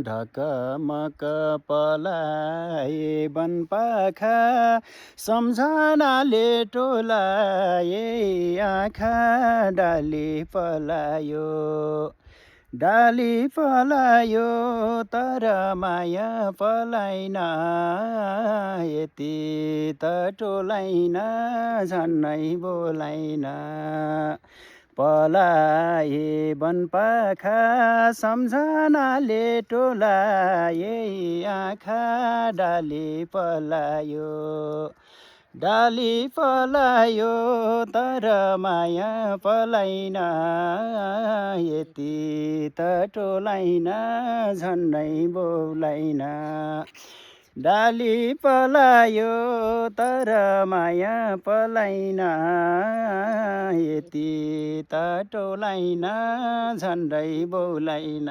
ढकमक पलाए वनपाखा सम्झनाले टोलाए आँखा डाली पलायो तर माया पलाइन यति त टोलाइन झन्नै बोलाइन पलाए वनपाखा सम्झनाले टोलाए आँखा डाली पलायो तर माया पलाइन यति त टोलाइन झन्नै बोलाइन डाली पलायो तर माया पलाइन यति त टोलाइन झन्डै बोलाइन